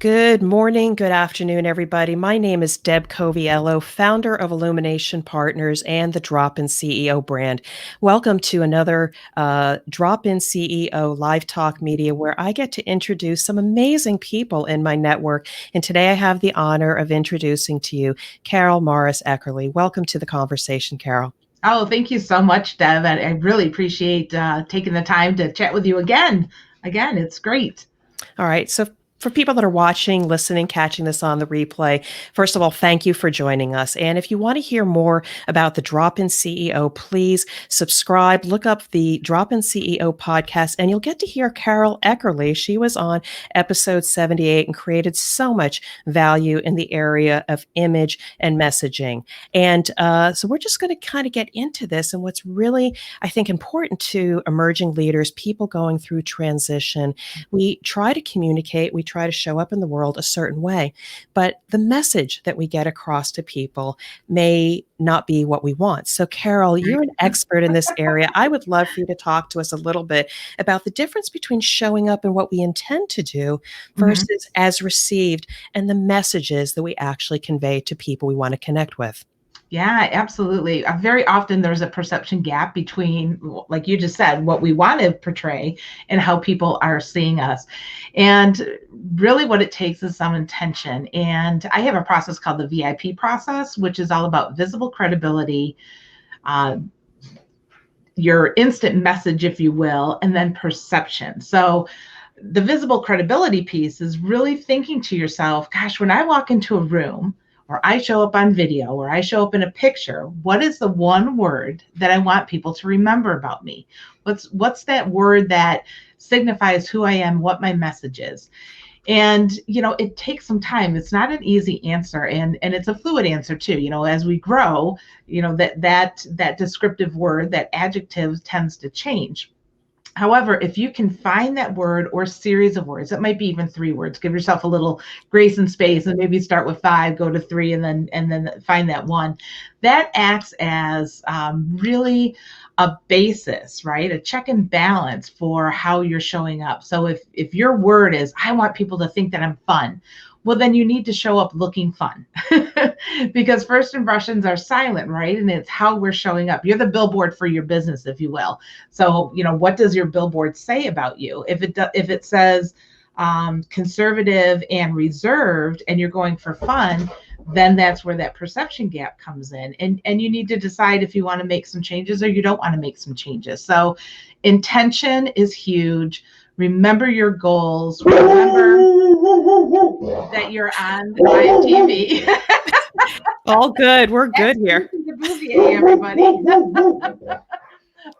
Good morning, good afternoon, everybody. My name is Deb Coviello, founder of Illumination Partners and the Drop-In CEO brand. Welcome to another Drop-In CEO Live Talk Media, where I get to introduce some amazing people in my network. And today I have the honor of introducing to you Karyl Morris Eckerle. Welcome to the conversation, Karyl. Oh, thank you so much, Deb. I really appreciate taking the time to chat with you again. Again, it's great. All right. So for people that are watching, listening, catching this on the replay, first of all, thank you for joining us. And if you want to hear more about the Drop-In CEO, please subscribe, look up the Drop-In CEO podcast, and you'll get to hear Karyl Eckerle. She was on episode 78 and created so much value in the area of image and messaging. And so we're just going to kind of get into this and what's really, I think, important to emerging leaders, people going through transition. We try to communicate, we try to show up in the world a certain way, but the message that we get across to people may not be what we want. So Karyl, you're an expert in this area. I would love for you to talk to us a little bit about the difference between showing up and what we intend to do versus as received and the messages that we actually convey to people we want to connect with. Yeah, absolutely. Very often there's a perception gap between, like you just said, what we want to portray and how people are seeing us. And really what it takes is some intention. And I have a process called the VIP process, which is all about visible credibility, your instant message, if you will, and then perception. So the visible credibility piece is really thinking to yourself, gosh, when I walk into a room, or I show up on video, or I show up in a picture, what is the one word that I want people to remember about me? What's that word that signifies who I am, what my message is? And, it takes some time. It's not an easy answer, and it's a fluid answer too. As we grow, that descriptive word, that adjective tends to change. However, if you can find that word or series of words, it might be even 3 words, give yourself a little grace and space and maybe start with 5, go to 3, and then find that one. That acts as really a basis, right? A check and balance for how you're showing up. So if your word is, I want people to think that I'm fun, well, then you need to show up looking fun because first impressions are silent, right? And it's how we're showing up. You're the billboard for your business, if you will. So, what does your billboard say about you? If it says conservative and reserved and you're going for fun, then that's where that perception gap comes in. And you need to decide if you want to make some changes or you don't want to make some changes. So intention is huge. Remember your goals. Remember that you're on live TV. All good. We're good here. Everybody.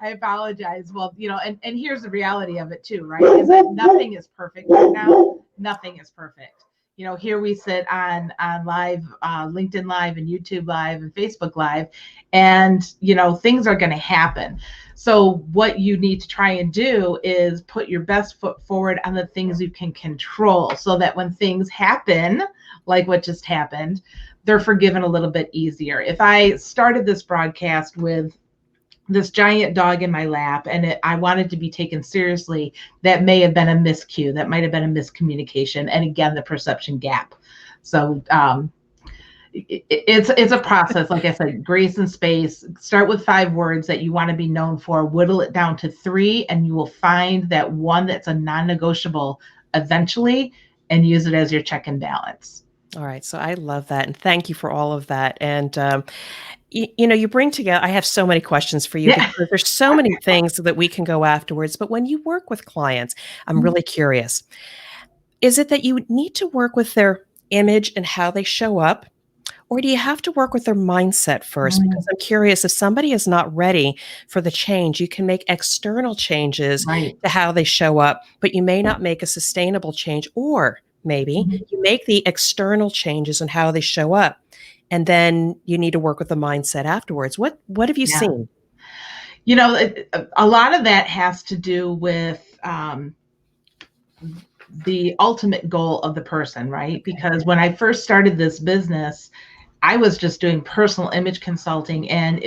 I apologize. Well, and here's the reality of it too, right? Is that nothing is perfect right now. Nothing is perfect. Here we sit on live, LinkedIn Live and YouTube Live and Facebook Live, and, things are going to happen. So what you need to try and do is put your best foot forward on the things you can control so that when things happen, like what just happened, they're forgiven a little bit easier. If I started this broadcast with this giant dog in my lap and I wanted to be taken seriously, that may have been a miscue. That might have been a miscommunication. And again, the perception gap. So it's a process. Like I said, grace and space. Start with 5 words that you want to be known for, whittle it down to 3, and you will find that one that's a non-negotiable eventually, and use it as your check and balance. All right. So I love that. And thank you for all of that. And, you bring together, I have so many questions for you because there's so many things that we can go afterwards. But when you work with clients, I'm really curious. Is it that you need to work with their image and how they show up? Or do you have to work with their mindset first? Because I'm curious, if somebody is not ready for the change, you can make external changes to how they show up, but you may not make a sustainable change. Or maybe you make the external changes in how they show up, and then you need to work with the mindset afterwards. What have you seen? A lot of that has to do with the ultimate goal of the person, right? Because when I first started this business, I was just doing personal image consulting, and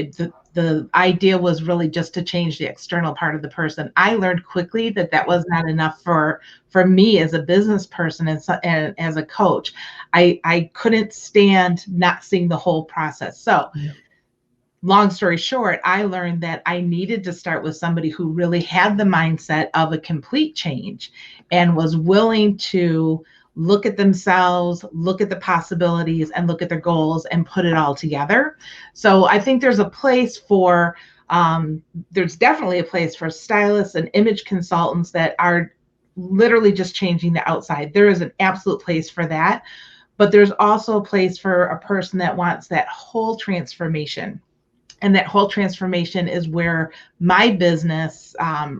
the idea was really just to change the external part of the person. I learned quickly that that was not enough for me as a business person and as a coach. I couldn't stand not seeing the whole process. So Yeah. long story short, I learned that I needed to start with somebody who really had the mindset of a complete change and was willing to look at themselves, look at the possibilities, and look at their goals and put it all together. So I think there's a place for, there's definitely a place for stylists and image consultants that are literally just changing the outside. There is an absolute place for that. But there's also a place for a person that wants that whole transformation, and that whole transformation is where my business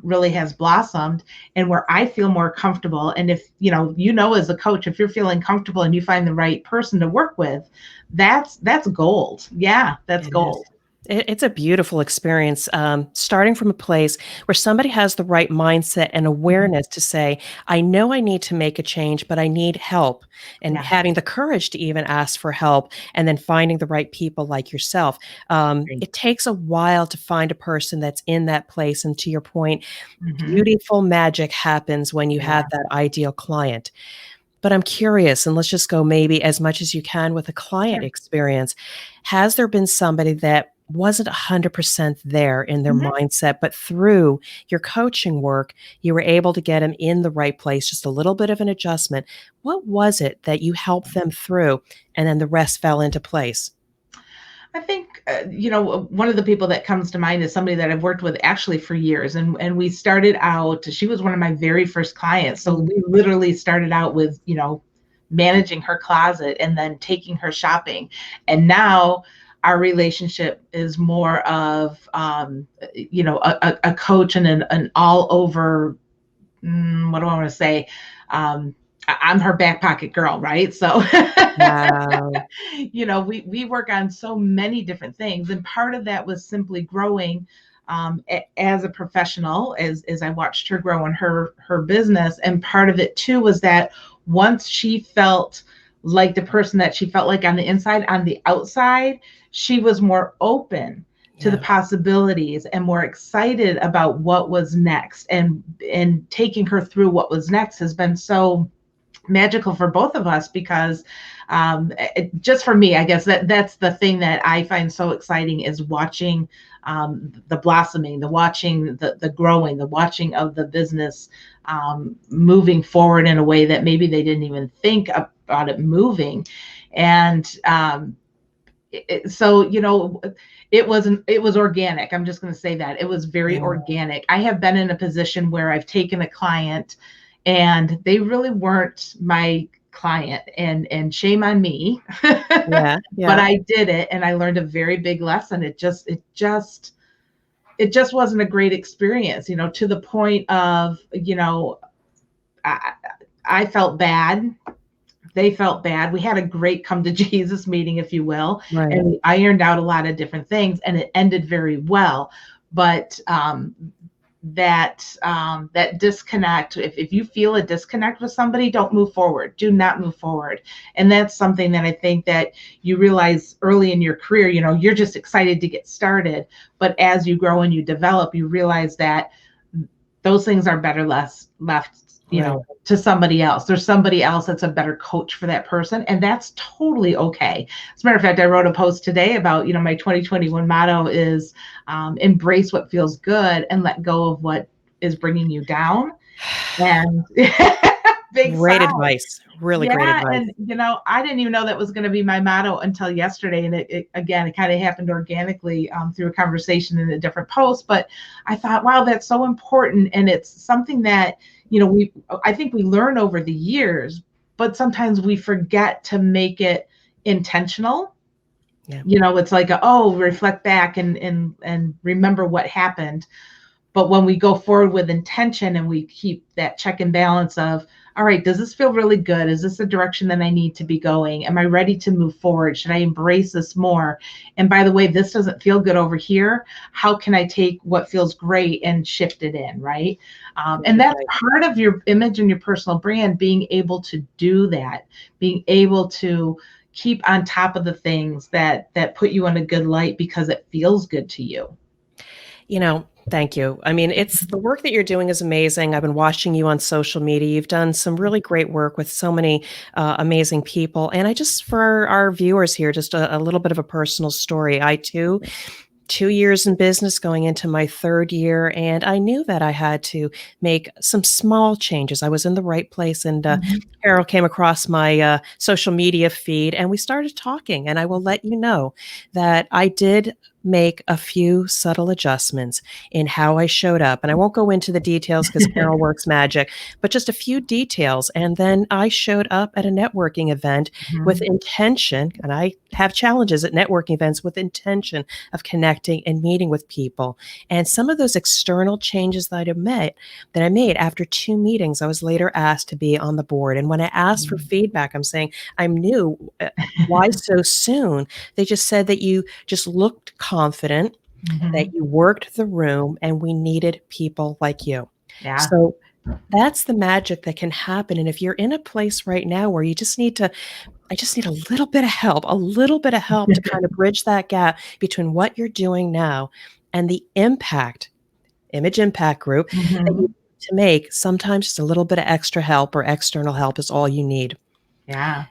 really has blossomed and where I feel more comfortable. And if as a coach, if you're feeling comfortable and you find the right person to work with, that's gold. Yeah, that's It is. gold. It's a beautiful experience, starting from a place where somebody has the right mindset and Mhm. awareness to say, I know I need to make a change, but I need help. And Yeah, having the courage to even ask for help and then finding the right people like yourself. great. It takes a while to find a person that's in that place. And to your point, Hmm. beautiful magic happens when you Yeah. have that ideal client. But I'm curious, and let's just go maybe as much as you can with a client Sure. experience. Has there been somebody that wasn't 100% there in their Hmm. mindset, but through your coaching work, you were able to get them in the right place, just a little bit of an adjustment? What was it that you helped them through, and then the rest fell into place? I think, one of the people that comes to mind is somebody that I've worked with actually for years. And we started out, she was one of my very first clients. So Mm, we literally started out with, managing her closet and then taking her shopping. And now our relationship is more of, a coach and an all over, what do I want to say? Um, I'm her back pocket girl, right? So wow. we work on so many different things, and part of that was simply growing as a professional, as I watched her grow in her business. And part of it too was that once she felt like the person that she felt like on the inside, on the outside, she was more open to the Yeah, possibilities and more excited about what was next. And taking her through what was next has been so magical for both of us, because just for me, I guess that's the thing that I find so exciting, is watching the blossoming, the watching the growing, the watching of the business moving forward in a way that maybe they didn't even think about it moving. And so it was organic. I'm just going to say that it was very yeah, organic. I have been in a position where I've taken a client and they really weren't my client, and shame on me. yeah, But yeah. I did it and I learned a very big lesson. It just wasn't a great experience, to the point of, I, I felt bad, they felt bad. We had a great come to Jesus meeting, if you will, Right. and we ironed out a lot of different things, and it ended very well. But that disconnect, if you feel a disconnect with somebody, don't move forward. Do not move forward. And that's something that I think that you realize early in your career. You're just excited to get started, but as you grow and you develop, you realize that those things are better less left, Right. to somebody else. There's somebody else that's a better coach for that person, and that's totally okay. As a matter of fact, I wrote a post today about, my 2021 motto is, embrace what feels good and let go of what is bringing you down. And big Great sigh. advice. Really great Yeah, advice. and I didn't even know that was going to be my motto until yesterday, and it again, it kind of happened organically through a conversation in a different post. But I thought, wow, that's so important, and it's something that I think we learn over the years, but sometimes we forget to make it intentional. Yeah. It's like, oh, reflect back and remember what happened. But when we go forward with intention and we keep that check and balance of, all right, does this feel really good? Is this the direction that I need to be going? Am I ready to move forward? Should I embrace this more? And by the way, this doesn't feel good over here. How can I take what feels great and shift it in, right? Great And that's advice. part of your image and your personal brand, being able to do that, being able to keep on top of the things that put you in a good light because it feels good to you. Thank you. I mean, it's the work that you're doing is amazing. I've been watching you on social media. You've done some really great work with so many amazing people. And I just, for our viewers here, just a little bit of a personal story. I too 2 years in business going into my third year, and I knew that I had to make some small changes. I was in the right place, and Mhm. Karyl came across my social media feed, and we started talking. And I will let you know that I did make a few subtle adjustments in how I showed up. And I won't go into the details because Karyl works magic, but just a few details. And then I showed up at a networking event with Mhm. intention, and I have challenges at networking events with intention of connecting and meeting with people. And some of those external changes that I made after 2 meetings, I was later asked to be on the board. And when I asked for feedback, I'm saying, I'm new. Why so soon? They just said that you just looked confident, that Mhm. you worked the room, and we needed people like you. Yeah. So that's the magic that can happen. And if you're in a place right now where I just need a little bit of help to kind of bridge that gap between what you're doing now and the image impact group that you Mhm. need to make. Sometimes just a little bit of extra help or external help is all you need. Yeah.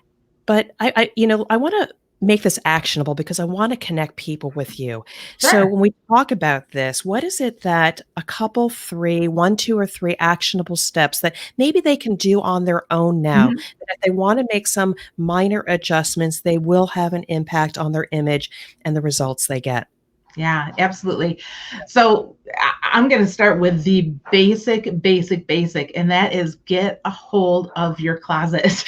But I want to make this actionable because I want to connect people with you. So Sure. when we talk about this, what is it that a couple, three, one, two, or three actionable steps that maybe they can do on their own now, Mhm. that if they want to make some minor adjustments, they will have an impact on their image and the results they get? Yeah, absolutely. So I'm going to start with the basic, and that is get a hold of your closet.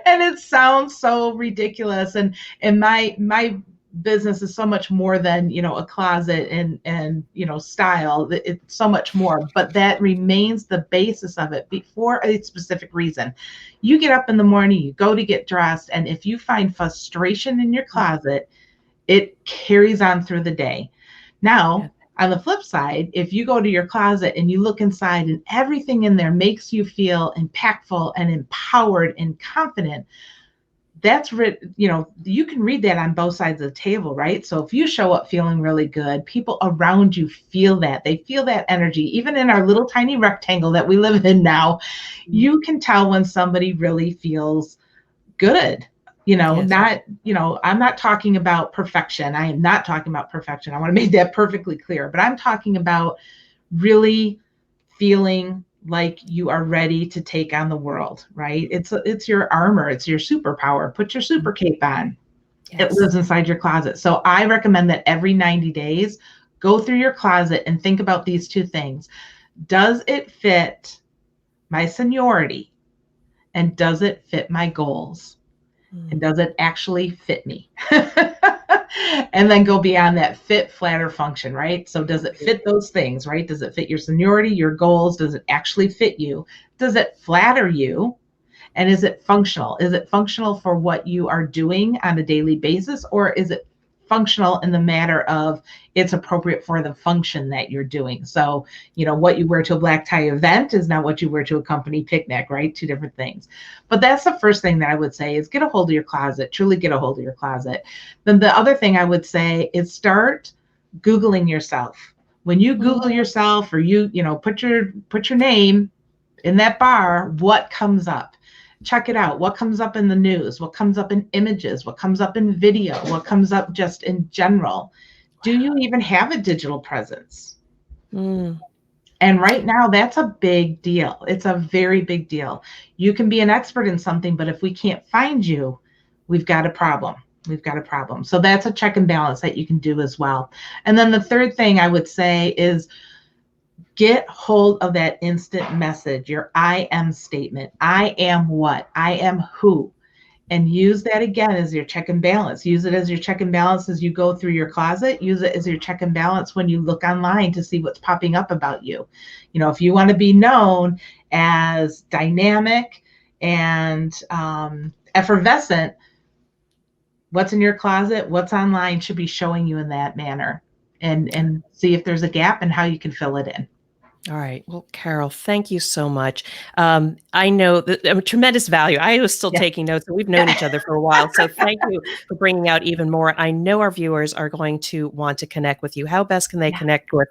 And it sounds so ridiculous. And my business is so much more than a closet and style. It's so much more, but that remains the basis of it for a specific reason. You get up in the morning, you go to get dressed, and if you find frustration in your Mm, closet, it carries on through the day. yeah. Now, on the flip side, if you go to your closet and you look inside and everything in there makes you feel impactful and empowered and confident, you can read that on both sides of the table, right? So if you show up feeling really good, people around you feel that. They feel that energy. Even in our little tiny rectangle that we live in now, Mm, you can tell when somebody really feels good. yes. Not, I'm not talking about perfection. I am not talking about perfection. I want to make that perfectly clear, but I'm talking about really feeling like you are ready to take on the world, right? It's your armor, it's your superpower. Put your Mm, super cape on. It yes. lives inside your closet. So I recommend that every 90 days, go through your closet and think about these two things. Does it fit my seniority? And does it fit my goals? And Mm, does it actually fit me? And then go beyond that, fit, flatter, function, right? So does it right. fit those things, right? Does it fit your seniority, your goals? Does it actually fit you? Does it flatter you? And is it functional? Is it functional for what you are doing on a daily basis, or is it functional in the matter of it's appropriate for the function that you're doing? So, what you wear to a black tie event is not what you wear to a company picnic, right? Two different things. But that's the first thing that I would say is get a hold of your closet, truly get a hold of your closet. Then the other thing I would say is start Googling yourself. When you Mm, Google yourself, or put your name in that bar, what comes up? Check it out. What comes up in the news? What comes up in images? What comes up in video? What comes up just in general? Do you even have a digital presence? mm, And right now, that's a big deal. It's a very big deal. You can be an expert in something, but if we can't find you, we've got a problem. We've got a problem. So that's a check and balance that you can do as well. And then the third thing I would say is get hold of that instant message, your I am statement. I am what? I am who? And use that again as your check and balance. Use it as your check and balance as you go through your closet. Use it as your check and balance when you look online to see what's popping up about you. If you want to be known as dynamic and effervescent, what's in your closet, what's online should be showing you in that manner, and see if there's a gap and how you can fill it in. All right. Well, Karyl, thank you so much. I know that tremendous value. I was still Yeah. taking notes, and we've known each other for a while. So thank you for bringing out even more. I know our viewers are going to want to connect with you. How best can they Yeah. connect with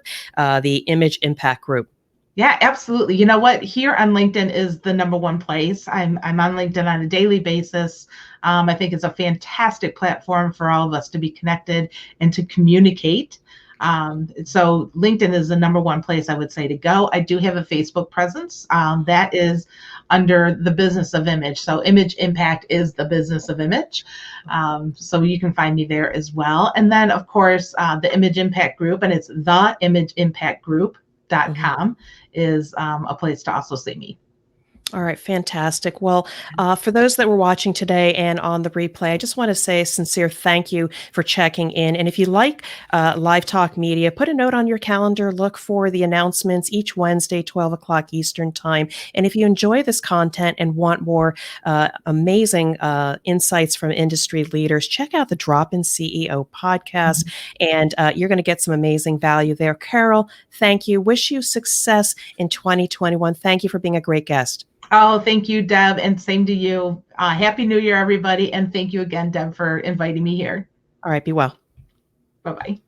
the Image Impact Group? Yeah, absolutely. You know what? Here on LinkedIn is the number one place. I'm on LinkedIn on a daily basis. I think it's a fantastic platform for all of us to be connected and to communicate. So LinkedIn is the number one place I would say to go. I do have a Facebook presence that is under the business of image. So Image Impact is the business of image. So you can find me there as well. And then, of course, the Image Impact Group, and it's Mhm. theimageimpactgroup.com is a place to also see me. All right, fantastic. Well, for those that were watching today and on the replay, I just want to say a sincere thank you for checking in. And if you like Live Talk Media, put a note on your calendar. Look for the announcements each Wednesday, 12 o'clock Eastern Time. And if you enjoy this content and want more amazing insights from industry leaders, check out the Drop In CEO podcast, and you're going to get some amazing value there. Karyl, thank you. Wish you success in 2021. Thank you for being a great guest. Oh, thank you, Deb, and same to you. Happy New Year, everybody, and thank you again, Deb, for inviting me here. All right, be well. Bye bye.